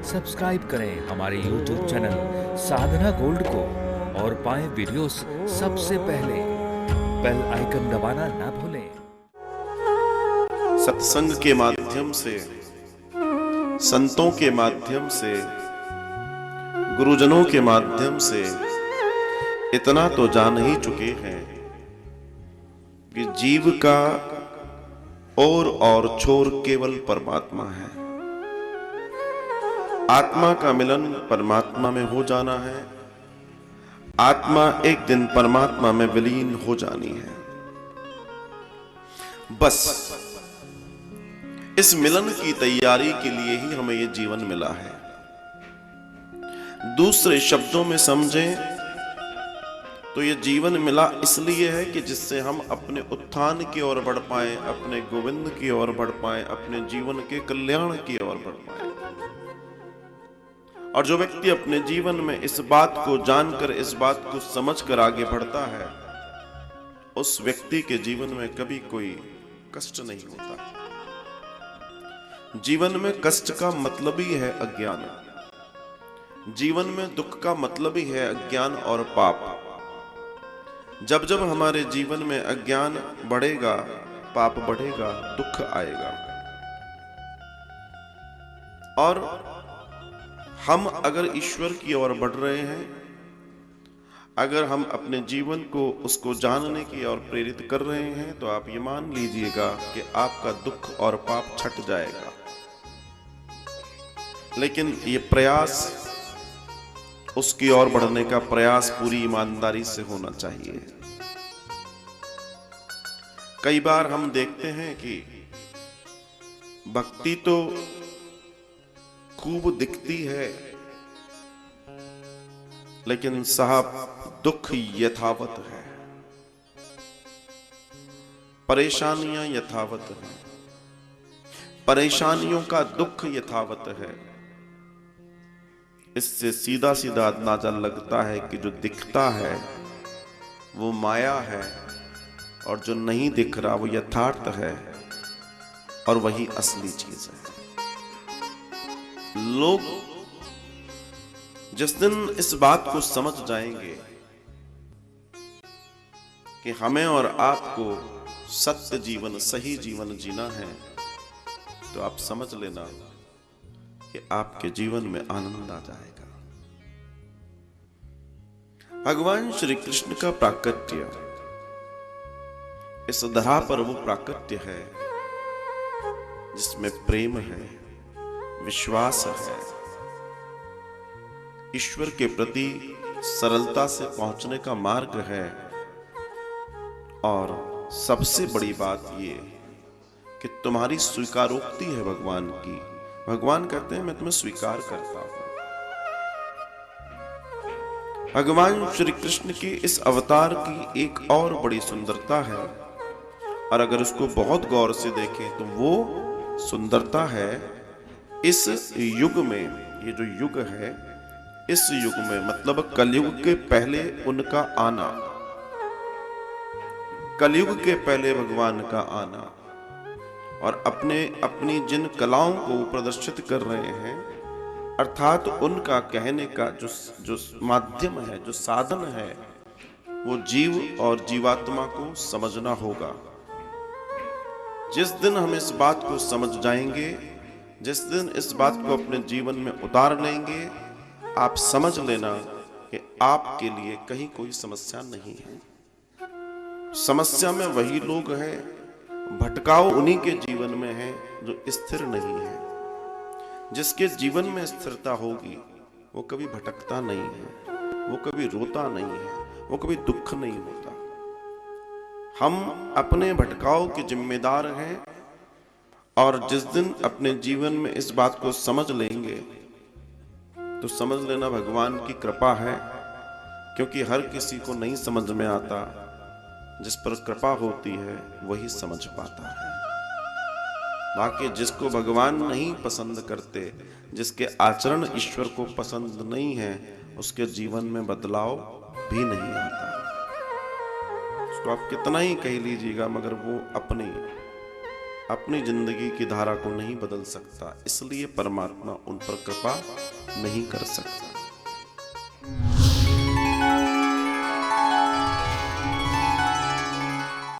Subscribe करें हमारे YouTube channel साधना gold को और पाएं वीडियोस सबसे पहले। बेल आइकन दबाना ना भूलें। सत्संग के माध्यम से, संतों के माध्यम से, गुरुजनों के माध्यम से इतना तो जान ही चुके हैं कि जीव का और छोर केवल परमात्मा है। आत्मा का मिलन परमात्मा में हो जाना है। आत्मा एक दिन परमात्मा में विलीन हो जानी है। बस इस मिलन की तैयारी के लिए ही हमें यह जीवन मिला है। दूसरे शब्दों में समझें तो यह जीवन मिला इसलिए है कि जिससे हम अपने उत्थान की ओर बढ़ पाए, अपने गोविंद की ओर बढ़ पाए, अपने जीवन के कल्याण की ओर बढ़ पाए। और जो व्यक्ति अपने जीवन में इस बात को जानकर, इस बात को समझकर आगे बढ़ता है, उस व्यक्ति के जीवन में कभी कोई कष्ट नहीं होता। जीवन में कष्ट का मतलब ही है अज्ञान। जीवन में दुख का मतलब ही है अज्ञान और पाप। जब जब हमारे जीवन में अज्ञान बढ़ेगा, पाप बढ़ेगा, दुख आएगा। और हम अगर ईश्वर की ओर बढ़ रहे हैं, अगर हम अपने जीवन को उसको जानने की ओर प्रेरित कर रहे हैं, तो आप ये मान लीजिएगा कि आपका दुख और पाप छट जाएगा। लेकिन ये प्रयास, उसकी ओर बढ़ने का प्रयास पूरी ईमानदारी से होना चाहिए। कई बार हम देखते हैं कि भक्ति तो खूब दिखती है, लेकिन साहब दुख यथावत है, परेशानियां यथावत हैं, परेशानियों का दुख यथावत है। इससे सीधा सीधा अंदाजा लगता है कि जो दिखता है वो माया है, और जो नहीं दिख रहा वो यथार्थ है, और वही असली चीज है। लोग जिस दिन इस बात को समझ जाएंगे कि हमें और आपको सत्य जीवन, सही जीवन जीना है, तो आप समझ लेना कि आपके जीवन में आनंद आ जाएगा। भगवान श्री कृष्ण का प्राकट्य, इस धरा पर वो प्राकट्य है जिसमें प्रेम है, विश्वास है, ईश्वर के प्रति सरलता से पहुंचने का मार्ग है। और सबसे बड़ी बात ये कि तुम्हारी स्वीकारोक्ति है भगवान की। भगवान कहते हैं मैं तुम्हें स्वीकार करता हूं। भगवान श्री कृष्ण के इस अवतार की एक और बड़ी सुंदरता है, और अगर उसको बहुत गौर से देखें तो वो सुंदरता है इस युग में, ये जो युग है, इस युग में मतलब कलयुग के पहले उनका आना, कलयुग के पहले भगवान का आना, और अपनी जिन कलाओं को प्रदर्शित कर रहे हैं, अर्थात उनका कहने का जो माध्यम है, जो साधन है, वो जीव और जीवात्मा को समझना होगा। जिस दिन हम इस बात को समझ जाएंगे, जिस दिन इस बात को अपने जीवन में उतार लेंगे, आप समझ लेना कि आपके लिए कहीं कोई समस्या नहीं है। समस्या में वही लोग हैं, भटकाव उन्हीं के जीवन में है जो स्थिर नहीं है। जिसके जीवन में स्थिरता होगी वो कभी भटकता नहीं है, वो कभी रोता नहीं है, वो कभी दुख नहीं होता। हम अपने भटकाव के जिम्मेदार हैं, और जिस दिन अपने जीवन में इस बात को समझ लेंगे तो समझ लेना भगवान की कृपा है, क्योंकि हर किसी को नहीं समझ में आता। जिस पर कृपा होती है वही समझ पाता है। बाकी जिसको भगवान नहीं पसंद करते, जिसके आचरण ईश्वर को पसंद नहीं है, उसके जीवन में बदलाव भी नहीं आता। उसको आप कितना ही कह लीजिएगा, मगर वो अपनी जिंदगी की धारा को नहीं बदल सकता, इसलिए परमात्मा उन पर कृपा नहीं कर सकता।